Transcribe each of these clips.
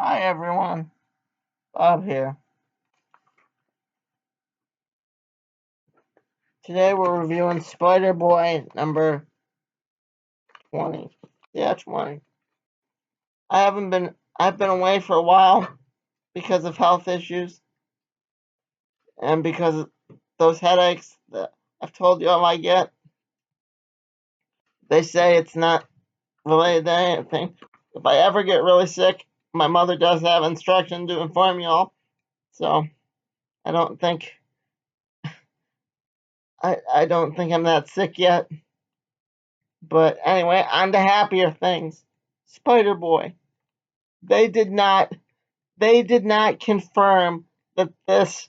Hi everyone, Bob here. Today we're reviewing Spider-Boy number 20. Yeah, 20. I've been away for a while because of health issues and because of those headaches that I've told you all I get. They say it's not related to anything. If I ever get really sick, my mother does have instructions to inform you all. So I don't think I don't think I'm that sick yet. But anyway, on to happier things. Spider-Boy. They did not confirm that this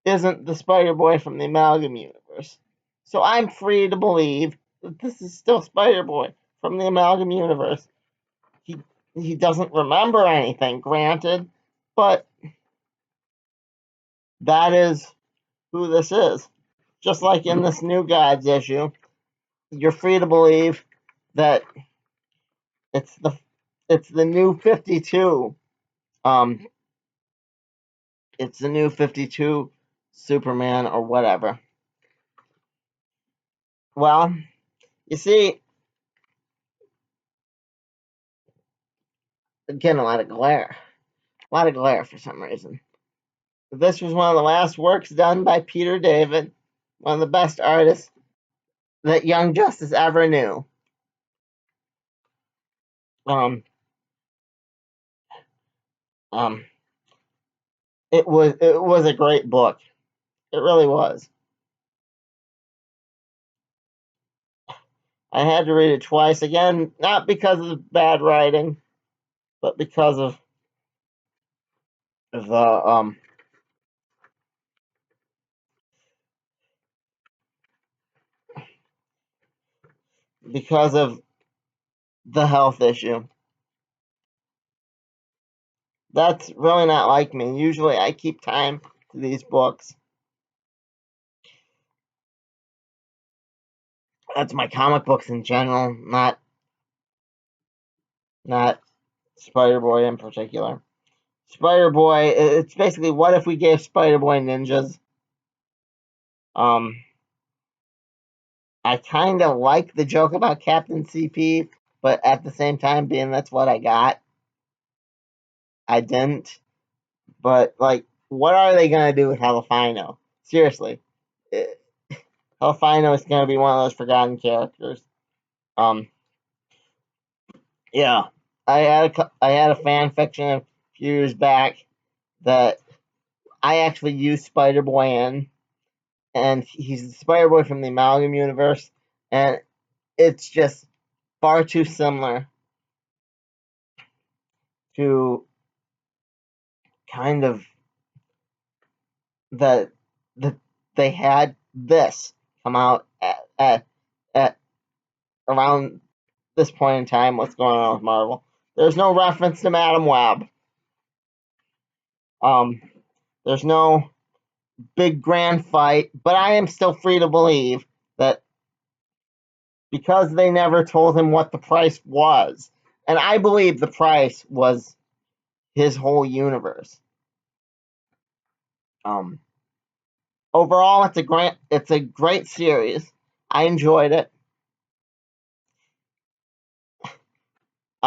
isn't the Spider-Boy from the Amalgam universe. So I'm free to believe that this is still Spider-Boy from the Amalgam universe. He doesn't remember anything, granted, but that is who this is. Just like in this New Gods issue, you're free to believe that it's the new 52. It's the new 52 Superman or whatever. Well, you see, getting a lot of glare. A lot of glare for some reason. This was one of the last works done by Peter David, one of the best artists that Young Justice ever knew. Um, um, it was a great book. It really was. I had to read it twice again, not because of bad writing, but because of the because of the health issue. That's really not like me. Usually I keep time to these books. That's my comic books in general, not Spider-Boy in particular. Spider-Boy, it's basically what if we gave Spider-Boy ninjas? Um, I kind of like the joke about Captain CP, but at the same time, being that's what I got, I didn't. But, like, what are they going to do with Halifino? Seriously. Halifino is going to be one of those forgotten characters. Yeah. I had a fan fiction a few years back that I actually used Spider-Boy in, and he's the Spider-Boy from the Amalgam universe, and it's just far too similar to kind of that they had this come out at around this point in time. What's going on with Marvel? There's no reference to Madam Web. Um, there's no big grand fight, but I am still free to believe that because they never told him what the price was, and I believe the price was his whole universe. Um, Overall, it's a great series. I enjoyed it.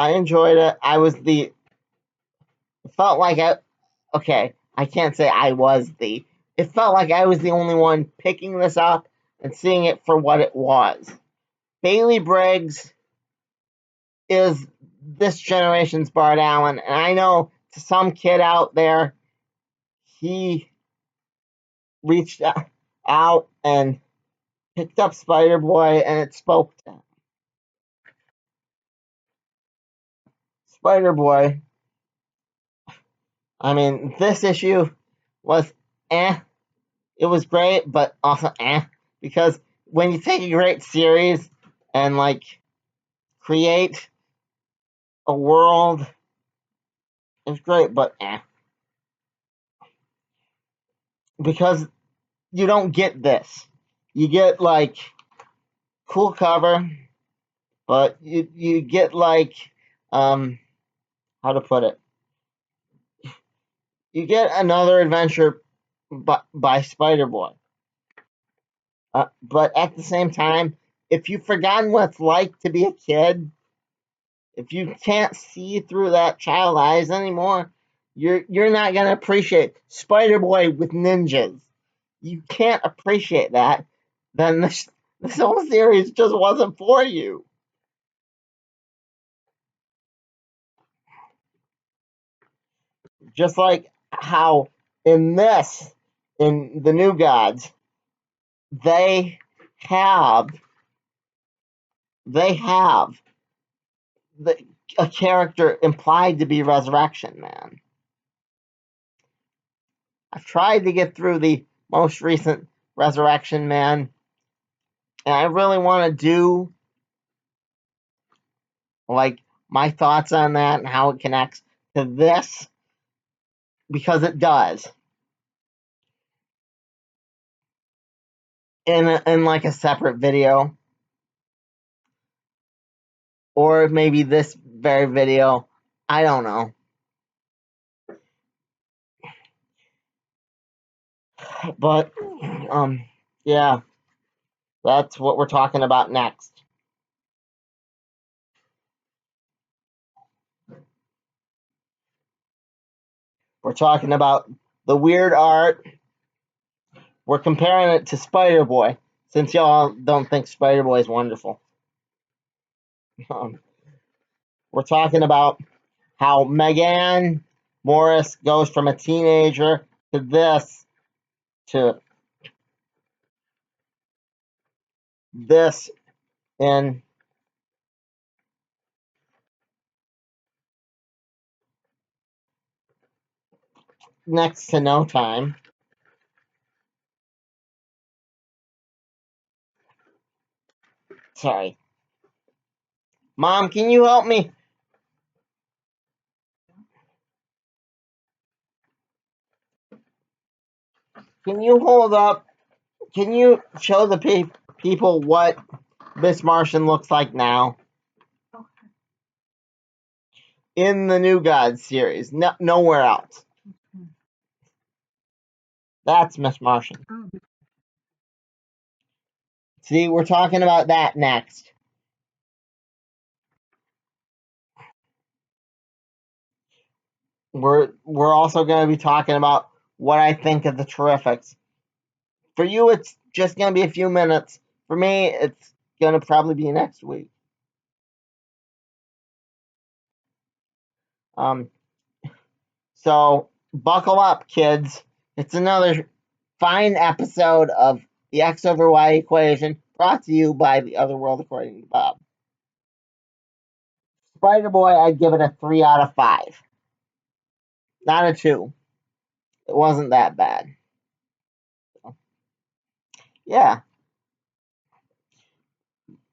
It felt like I can't say I was the. It felt like I was the only one picking this up and seeing it for what it was. Bailey Briggs is this generation's Bart Allen, and I know to some kid out there, he reached out and picked up Spider-Boy, and it spoke to him. Spider-Boy. I mean, this issue was eh. It was great, but also eh. Because when you take a great series and like create a world, it's great, but eh. Because you don't get this. You get like cool cover, but you get like how to put it. you get another adventure by Spider-Boy. But at the same time, if you've forgotten what it's like to be a kid, if you can't see through that child eyes anymore, you're not gonna appreciate Spider-Boy with ninjas. You can't appreciate that. Then this whole series just wasn't for you. Just like how in the New Gods, they have they have the, a character implied to be Resurrection Man. I've tried to get through the most recent Resurrection Man, and I really want to do like my thoughts on that and how it connects to this, because it does. In like a separate video, or maybe this very video. I don't know. But yeah, that's what we're talking about next. We're talking about the weird art. We're comparing it to Spider-Boy, since y'all don't think Spider-Boy is wonderful. We're talking about how Megan Morris goes from a teenager to this in next to no time. Sorry. Mom, can you help me? Can you hold up? Can you show the people what Miss Martian looks like now? In the New Gods series. No, nowhere else. That's Miss Martian. See, we're talking about that next. We're also going to be talking about what I think of the Terrifics. For you, it's just going to be a few minutes. For me, it's going to probably be next week. So buckle up, kids. It's another fine episode of the X over Y equation, brought to you by the Other World According to Bob. Spider-Boy, I'd give it a 3 out of 5. Not a 2. It wasn't that bad. Yeah.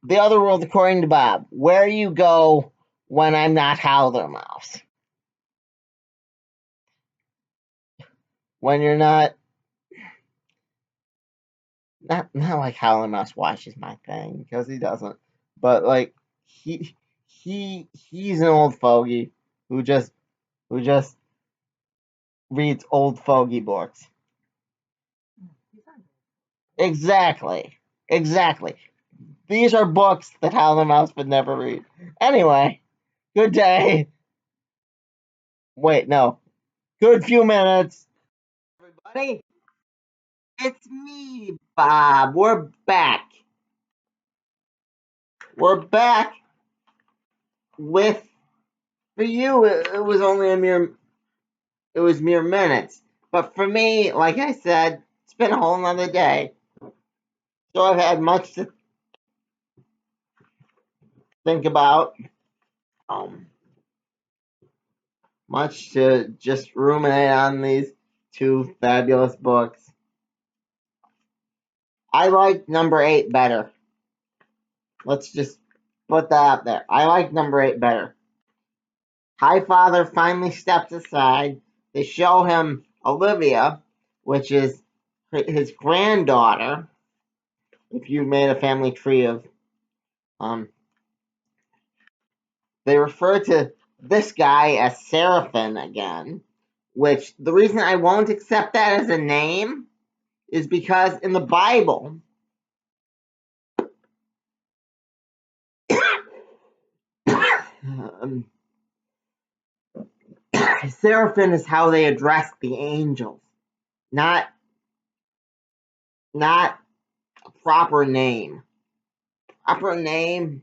The Other World According to Bob. Where you go when I'm not Howler Mouse. When you're not like Howler Mouse watches my thing, because he doesn't. But like he's an old fogey who just reads old fogey books. Exactly. These are books that Howler Mouse would never read. Anyway, good day. Wait, no. Good few minutes. Everybody, it's me, Bob. We're back. We're back with, for you, it was only mere minutes. But for me, like I said, it's been a whole nother day. So I've had much to think about. Um, Much to just ruminate on these two fabulous books. I like number 8 better. Let's just put that out there. I like number 8 better. Highfather finally steps aside. They show him Olivia, which is his granddaughter. If you made a family tree of, they refer to this guy as Seraphin again, which the reason I won't accept that as a name is because in the Bible, seraphim is how they address the angels, not a proper name. Proper name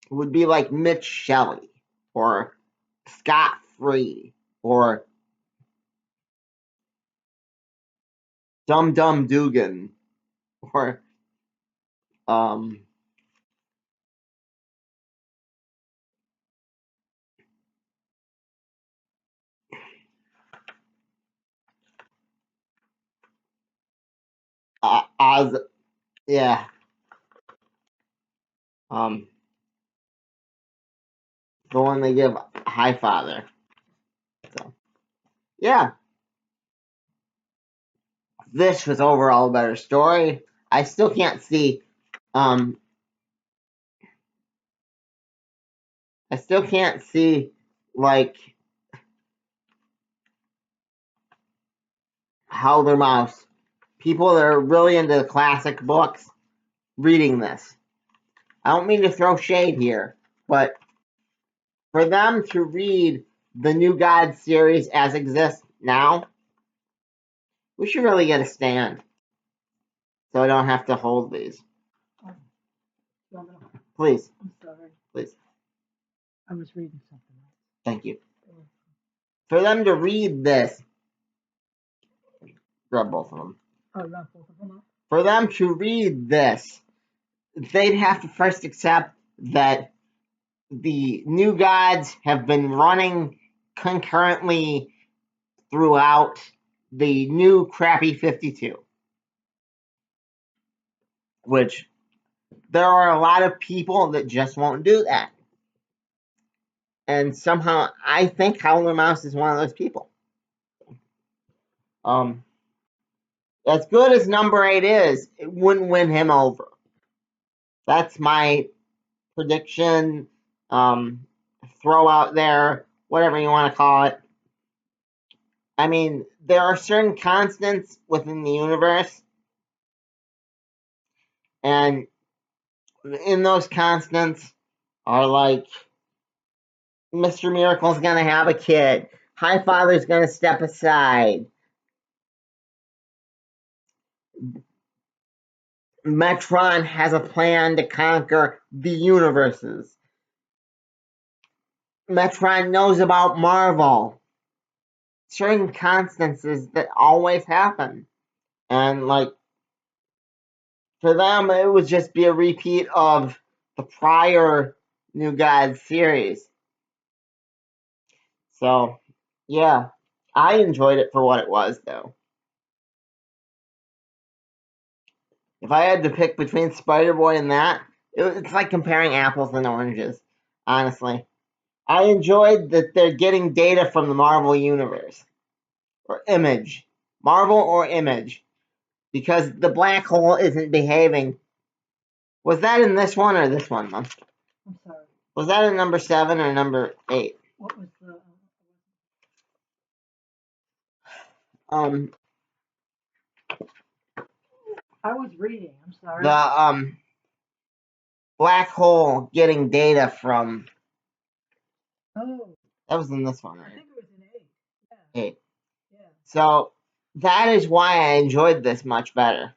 would be like Mitch Shelley or Scott Free or Dum Dum Dugan or Oz, yeah, the one they give Highfather. So yeah, this was overall a better story. I still can't see like Howler Mouse, people that are really into the classic books reading this. I don't mean to throw shade here, but for them to read the New God series as exists now, we should really get a stand. So I don't have to hold these. Please. I'm sorry. Please. I was reading something else. Thank you. For them to read this, grab both of them. Oh, not both of them up? For them to read this, they'd have to first accept that the New Gods have been running concurrently throughout the new crappy 52. Which there are a lot of people that just won't do that. And somehow I think Howler Mouse is one of those people. As good as number 8 is, it wouldn't win him over. That's my prediction. Throw out there, whatever you want to call it. I mean, there are certain constants within the universe, and in those constants are like Mr. Miracle's gonna have a kid, Highfather's gonna step aside, Metron has a plan to conquer the universes. Metron knows about Marvel. Certain constances that always happen. And like for them it would just be a repeat of the prior New God series. So yeah. I enjoyed it for what it was though. If I had to pick between Spider-Boy and that, it's like comparing apples and oranges, honestly. I enjoyed that they're getting data from the Marvel Universe. Or Image. Marvel or Image. Because the black hole isn't behaving. Was that in this one or this one, Mom? I'm sorry. Was that in number 7 or number 8? What was the... I was reading, I'm sorry. The black hole getting data from... Oh. That was in this one, right? I think it was in 8. Yeah. 8. Yeah. So, that is why I enjoyed this much better.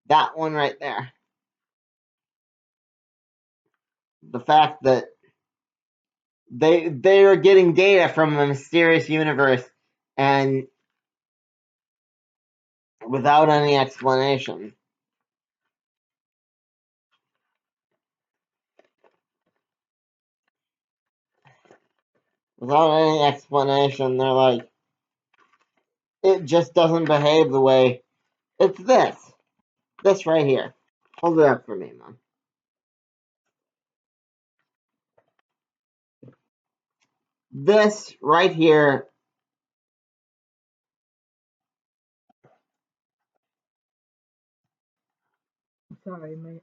That one right there. The fact that they are getting data from a mysterious universe and without any explanation. Without any explanation, they're like, it just doesn't behave the way. It's this. This right here. Hold it up for me, Mom. This right here. Sorry, anyway.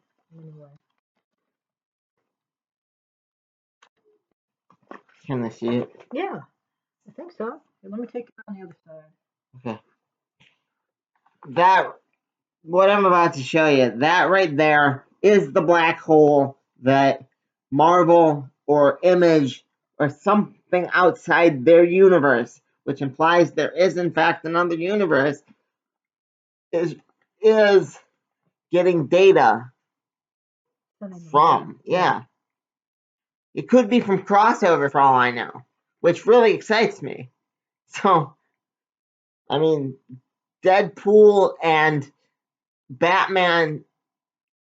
Can I see it? Yeah. I think so. Let me take it on the other side. Okay. That, what I'm about to show you, that right there is the black hole that Marvel or Image or something outside their universe, which implies there is in fact another universe, is getting data from. Yeah. It could be from crossover for all I know, which really excites me. So, I mean, Deadpool and Batman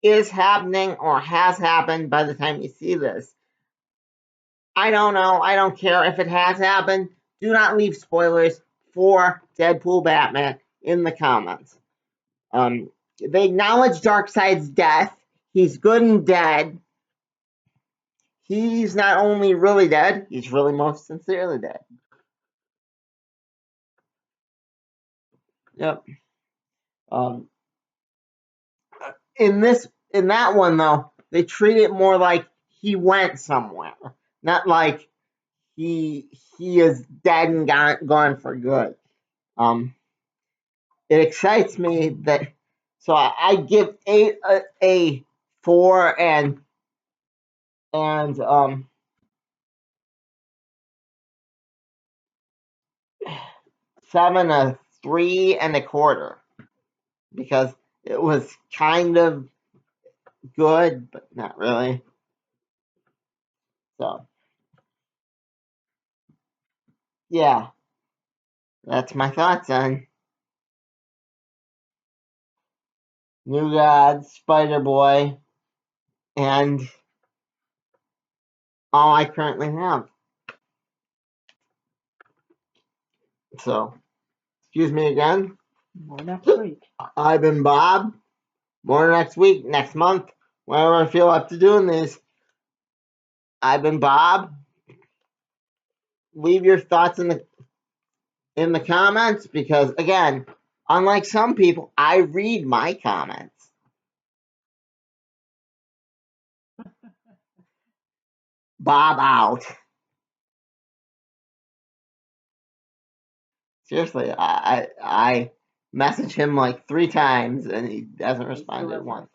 is happening or has happened by the time you see this. I don't know. I don't care if it has happened. Do not leave spoilers for Deadpool Batman in the comments. They acknowledge Darkseid's death. He's good and dead. He's not only really dead, he's really most sincerely dead. Yep. In that one though, they treat it more like he went somewhere, not like he is dead and gone for good. It excites me that, so I give 8 a 4 and 7 a 3 1/4 because it was kind of good, but not really. So yeah, that's my thoughts on New Gods, Spider-Boy, and all I currently have. So, excuse me again. More next week. I've been Bob. More next week, next month, whenever I feel up to doing this. I've been Bob. Leave your thoughts in the comments because, again, unlike some people, I read my comments. Bob out. Seriously, I message him like 3 times and he hasn't responded once.